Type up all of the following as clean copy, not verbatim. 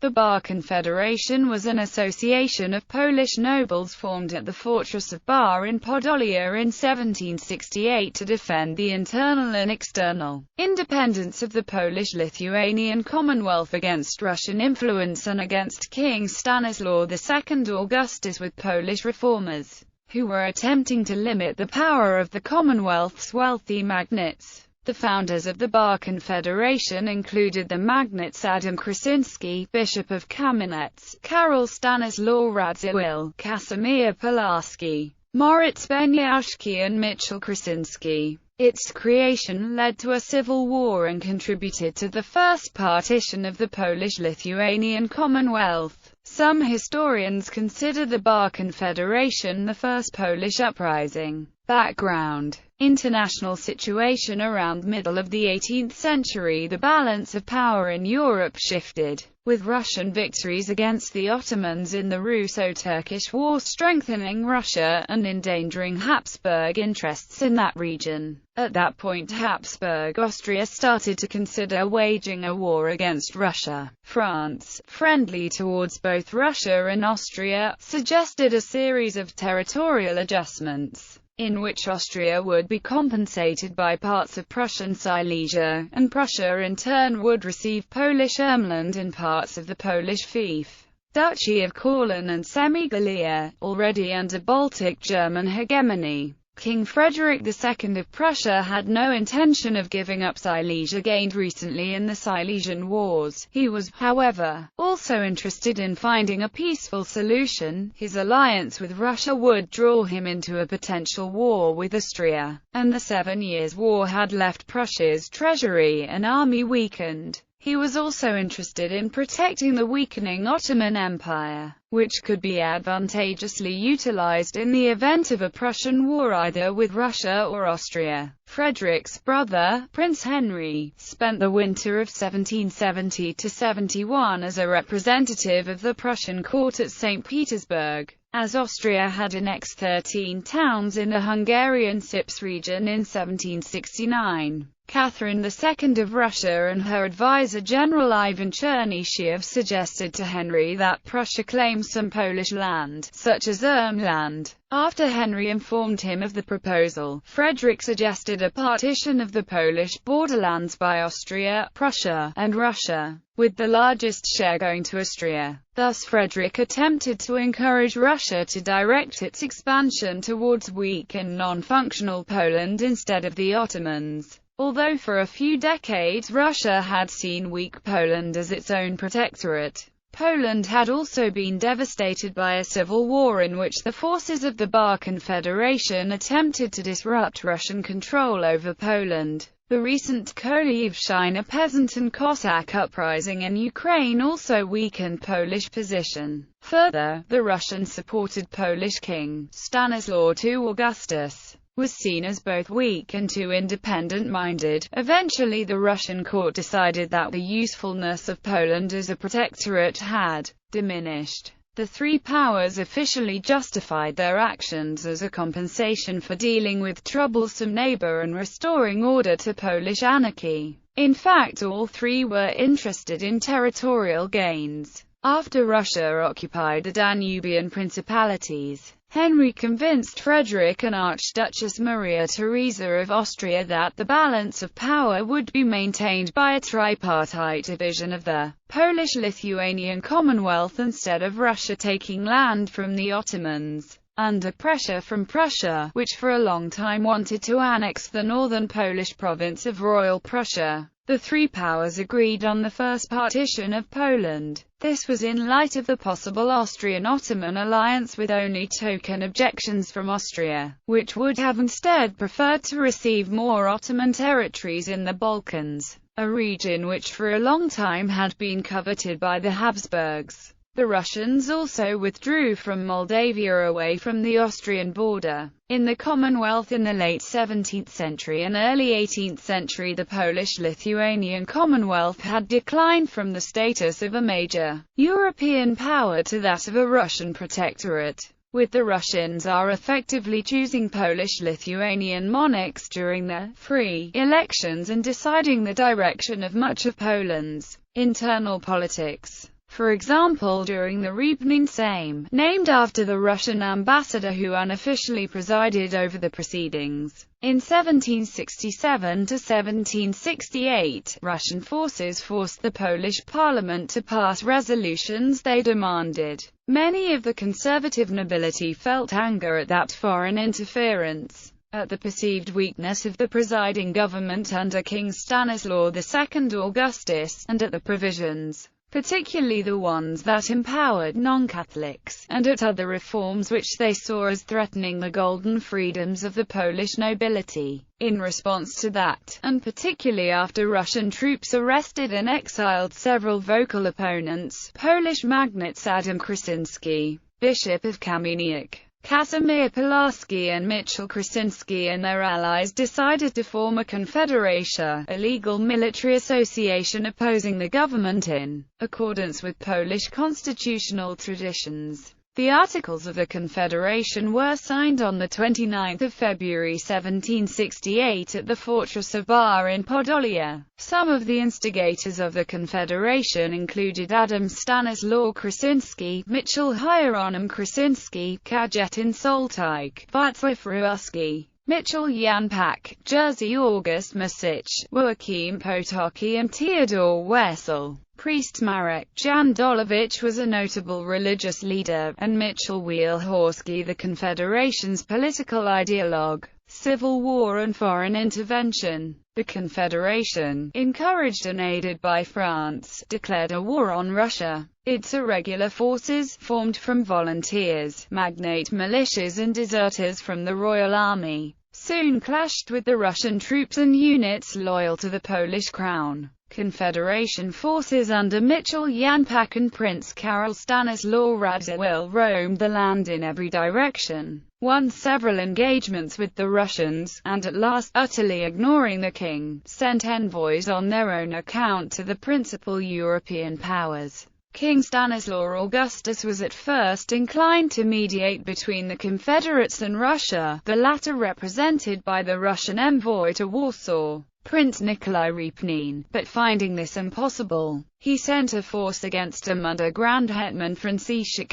The Bar Confederation was an association of Polish nobles formed at the fortress of Bar in Podolia in 1768 to defend the internal and external independence of the Polish-Lithuanian Commonwealth against Russian influence and against King Stanislaw II Augustus with Polish reformers, who were attempting to limit the power of the Commonwealth's wealthy magnates. The founders of the Bar Confederation included the magnates Adam Krasinski, Bishop of Kamenets, Karol Stanislaw Radziwiłł, Casimir Pulaski, Moritz Beniaszki and Michał Krasinski. Its creation led to a civil war and contributed to the first partition of the Polish-Lithuanian Commonwealth. Some historians consider the Bar Confederation the first Polish uprising. Background: international situation. Around middle of the 18th century, the balance of power in Europe shifted, with Russian victories against the Ottomans in the Russo-Turkish War strengthening Russia and endangering Habsburg interests in that region. At that point, Habsburg Austria started to consider waging a war against Russia. France, friendly towards both Russia and Austria, suggested a series of territorial adjustments, in which Austria would be compensated by parts of Prussian Silesia, and Prussia in turn would receive Polish Ermland and parts of the Polish fief. Duchy of Courland and Semigalia, already under Baltic German hegemony. King Frederick II of Prussia had no intention of giving up Silesia gained recently in the Silesian Wars. He was, however, also interested in finding a peaceful solution. His alliance with Russia would draw him into a potential war with Austria, and the 7 Years' War had left Prussia's treasury and army weakened. He was also interested in protecting the weakening Ottoman Empire, which could be advantageously utilized in the event of a Prussian war either with Russia or Austria. Frederick's brother, Prince Henry, spent the winter of 1770–71 as a representative of the Prussian court at St. Petersburg, as Austria had annexed 13 towns in the Hungarian Sips region in 1769. Catherine II of Russia and her advisor General Ivan Chernyshiev suggested to Henry that Prussia claim some Polish land, such as Ermland. After Henry informed him of the proposal, Frederick suggested a partition of the Polish borderlands by Austria, Prussia, and Russia, with the largest share going to Austria. Thus Frederick attempted to encourage Russia to direct its expansion towards weak and non-functional Poland instead of the Ottomans. Although for a few decades Russia had seen weak Poland as its own protectorate, Poland had also been devastated by a civil war in which the forces of the Bar Confederation attempted to disrupt Russian control over Poland. The recent Kolyievshchina peasant and Cossack uprising in Ukraine also weakened Polish position. Further, the Russian-supported Polish king, Stanislaw II Augustus, was seen as both weak and too independent-minded. Eventually the Russian court decided that the usefulness of Poland as a protectorate had diminished. The three powers officially justified their actions as a compensation for dealing with troublesome neighbor and restoring order to Polish anarchy. In fact, all three were interested in territorial gains. After Russia occupied the Danubian principalities, Henry convinced Frederick and Archduchess Maria Theresa of Austria that the balance of power would be maintained by a tripartite division of the Polish-Lithuanian Commonwealth instead of Russia taking land from the Ottomans. Under pressure from Prussia, which for a long time wanted to annex the northern Polish province of Royal Prussia, the three powers agreed on the first partition of Poland. This was in light of the possible Austrian-Ottoman alliance, with only token objections from Austria, which would have instead preferred to receive more Ottoman territories in the Balkans, a region which for a long time had been coveted by the Habsburgs. The Russians also withdrew from Moldavia away from the Austrian border. In the Commonwealth in the late 17th century and early 18th century, the Polish-Lithuanian Commonwealth had declined from the status of a major European power to that of a Russian protectorate, with the Russian Tsar effectively choosing Polish-Lithuanian monarchs during the free elections and deciding the direction of much of Poland's internal politics. For example, during the Reaping Sejm, named after the Russian ambassador who unofficially presided over the proceedings. In 1767 to 1768, Russian forces forced the Polish parliament to pass resolutions they demanded. Many of the conservative nobility felt anger at that foreign interference, at the perceived weakness of the presiding government under King Stanislaw II Augustus, and at the provisions, particularly the ones that empowered non-Catholics, and at other reforms which they saw as threatening the golden freedoms of the Polish nobility. In response to that, and particularly after Russian troops arrested and exiled several vocal opponents, Polish magnates Adam Krasinski, Bishop of Kamieniec, Casimir Pulaski and Mitchell Krasinski and their allies decided to form a confederation, a legal military association opposing the government in accordance with Polish constitutional traditions. The Articles of the Confederation were signed on 29 February 1768 at the fortress of Bar in Podolia. Some of the instigators of the Confederation included Adam Stanislaw Krasinski, Mitchell Hieronym Krasinski, Kajetan Soltyk, Wacław Ruski, Mitchell Janpak, Jerzy August Masich, Joachim Potocki and Theodore Wessel. Priest Marek Jandolowicz was a notable religious leader, and Mitchell Wielhorski the Confederation's political ideologue. Civil war and foreign intervention. The Confederation, encouraged and aided by France, declared a war on Russia. Its irregular forces, formed from volunteers, magnate militias and deserters from the Royal Army, soon clashed with the Russian troops and units loyal to the Polish crown. Confederation forces under Mitchell Janpak and Prince Karol Stanislaw Radziwiłł roamed the land in every direction, won several engagements with the Russians, and at last, utterly ignoring the king, sent envoys on their own account to the principal European powers. King Stanislaw Augustus was at first inclined to mediate between the Confederates and Russia, the latter represented by the Russian envoy to Warsaw, Prince Nikolai Repnin, but finding this impossible, he sent a force against him under Grand Hetman Franciszek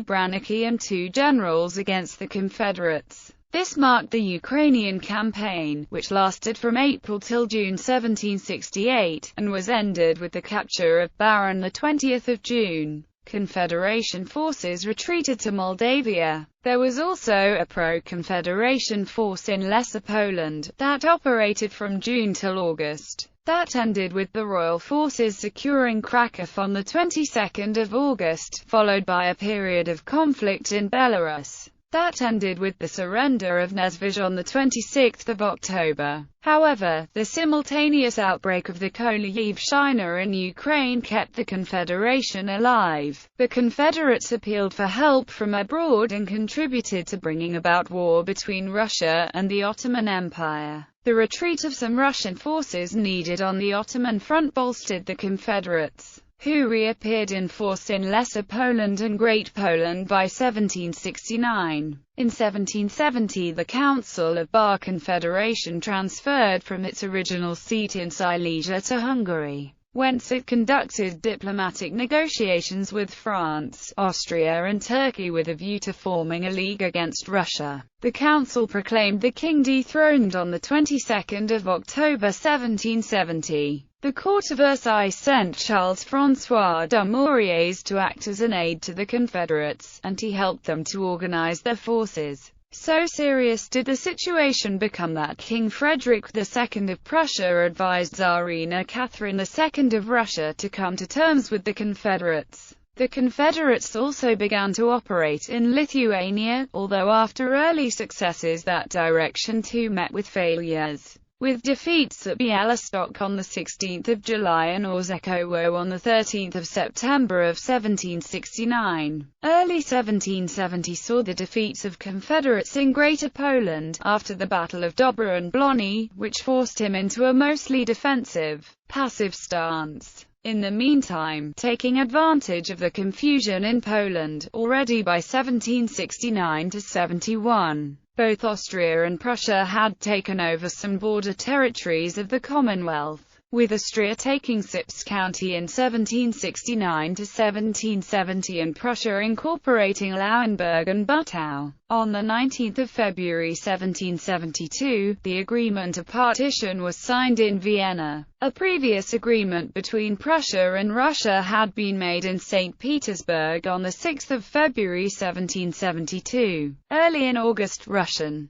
Branicki and 2 generals against the Confederates. This marked the Ukrainian campaign, which lasted from April till June 1768, and was ended with the capture of Bar on 20 June. Confederation forces retreated to Moldavia. There was also a pro-Confederation force in Lesser Poland, that operated from June till August. That ended with the royal forces securing Kraków on the 22nd of August, followed by a period of conflict in Belarus. That ended with the surrender of Nezvizh on the 26th of October. However, the simultaneous outbreak of the Kolyevshchina in Ukraine kept the Confederation alive. The Confederates appealed for help from abroad and contributed to bringing about war between Russia and the Ottoman Empire. The retreat of some Russian forces needed on the Ottoman front bolstered the Confederates, who reappeared in force in Lesser Poland and Great Poland by 1769. In 1770 the Council of Bar Confederation transferred from its original seat in Silesia to Hungary, whence it conducted diplomatic negotiations with France, Austria and Turkey with a view to forming a league against Russia. The council proclaimed the king dethroned on the 22nd of October 1770. The court of Versailles sent Charles-François Dumouriez to act as an aide to the Confederates, and he helped them to organize their forces. So serious did the situation become that King Frederick II of Prussia advised Tsarina Catherine II of Russia to come to terms with the Confederates. The Confederates also began to operate in Lithuania, although after early successes that direction too met with failures. With defeats at Białystok on 16 July and Orzekowo on 13 September of 1769. Early 1770 saw the defeats of Confederates in Greater Poland, after the Battle of Dobra and Blony, which forced him into a mostly defensive, passive stance. In the meantime, taking advantage of the confusion in Poland, already by 1769–71, both Austria and Prussia had taken over some border territories of the Commonwealth. with Austria taking Sips County in 1769 to 1770 and Prussia incorporating Lauenburg and Buttau. On 19 February 1772, the agreement of partition was signed in Vienna. A previous agreement between Prussia and Russia had been made in St. Petersburg on 6 February 1772. Early in August, Prussian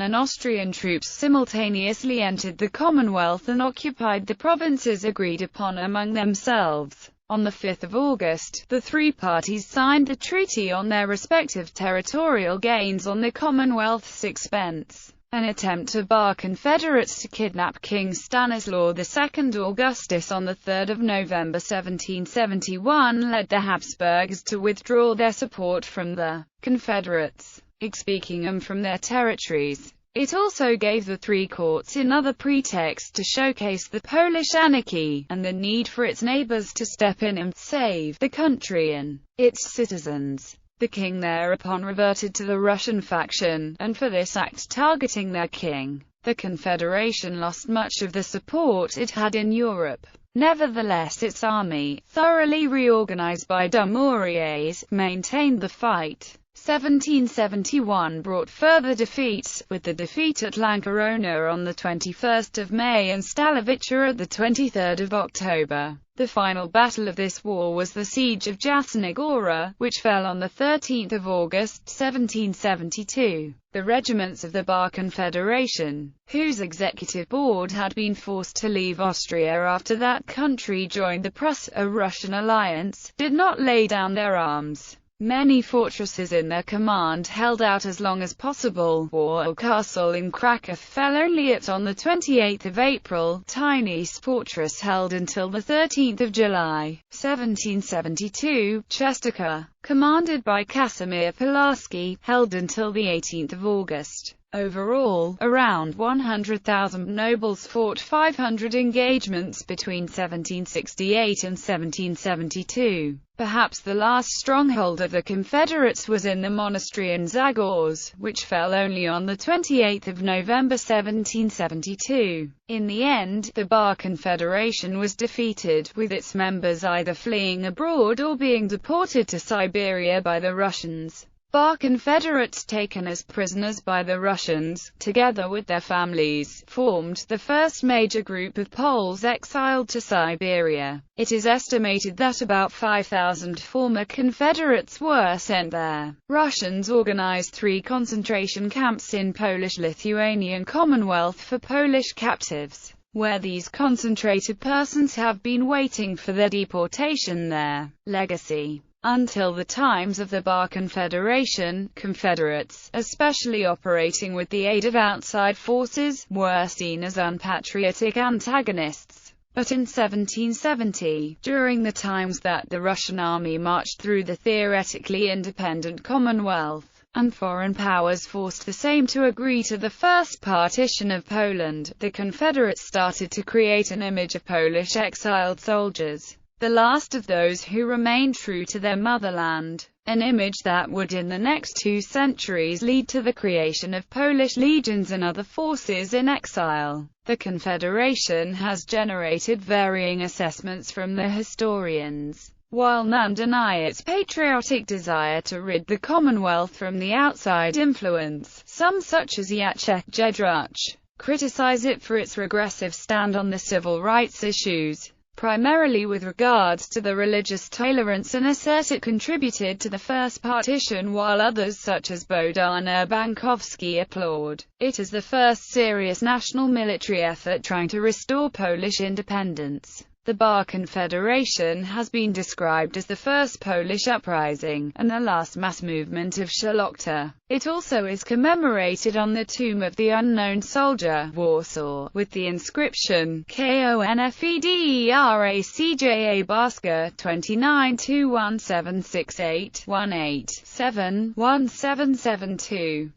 and Austrian troops simultaneously entered the Commonwealth and occupied the provinces agreed upon among themselves. On 5 August, the three parties signed the treaty on their respective territorial gains on the Commonwealth's expense. An attempt of Bar Confederates to kidnap King Stanislaw II Augustus on 3 November 1771 led the Habsburgs to withdraw their support from the Confederates, expelling them from their territories. It also gave the three courts another pretext to showcase the Polish anarchy, and the need for its neighbors to step in and save the country and its citizens. The king thereupon reverted to the Russian faction, and for this act targeting their king, the Confederation lost much of the support it had in Europe. Nevertheless, its army, thoroughly reorganized by Dumouriez, maintained the fight. 1771 brought further defeats, with the defeat at Lankerona on 21 May and Stalovica at 23 October. The final battle of this war was the Siege of Nagura, which fell on 13 August 1772. The regiments of the Bar Confederation, whose executive board had been forced to leave Austria after that country joined the Prusso-Russian alliance, did not lay down their arms. Many fortresses in their command held out as long as possible. Warl Castle in Krakow fell only on 28 April. Tynice Fortress held until 13 July, 1772. Czestochowa, commanded by Casimir Pulaski, held until 18 August. Overall, around 100,000 nobles fought 500 engagements between 1768 and 1772. Perhaps the last stronghold of the Confederates was in the monastery in Zagorz, which fell only on 28 November 1772. In the end, the Bar Confederation was defeated, with its members either fleeing abroad or being deported to Siberia by the Russians. Bar Confederates taken as prisoners by the Russians, together with their families, formed the first major group of Poles exiled to Siberia. It is estimated that about 5,000 former Confederates were sent there. Russians organized 3 concentration camps in Polish-Lithuanian Commonwealth for Polish captives, where these concentrated persons have been waiting for their deportation there. Legacy. Until the times of the Bar Confederation, Confederates, especially operating with the aid of outside forces, were seen as unpatriotic antagonists. But in 1770, during the times that the Russian army marched through the theoretically independent Commonwealth, and foreign powers forced the same to agree to the first partition of Poland, the Confederates started to create an image of Polish exiled soldiers, the last of those who remained true to their motherland, an image that would in the next 2 centuries lead to the creation of Polish legions and other forces in exile. The Confederation has generated varying assessments from the historians. While none deny its patriotic desire to rid the Commonwealth from the outside influence, some such as Jacek Jedruch criticize it for its regressive stand on the civil rights issues, primarily with regards to the religious tolerance, and assert it contributed to the first partition, while others such as Bohdan Urbankovsky applaud it as the first serious national military effort trying to restore Polish independence. The Bar Confederation has been described as the first Polish uprising, and the last mass movement of Szlachta. It also is commemorated on the tomb of the unknown soldier, Warsaw, with the inscription, KONFEDERACJA Barska, 29-21768-18-7-1772.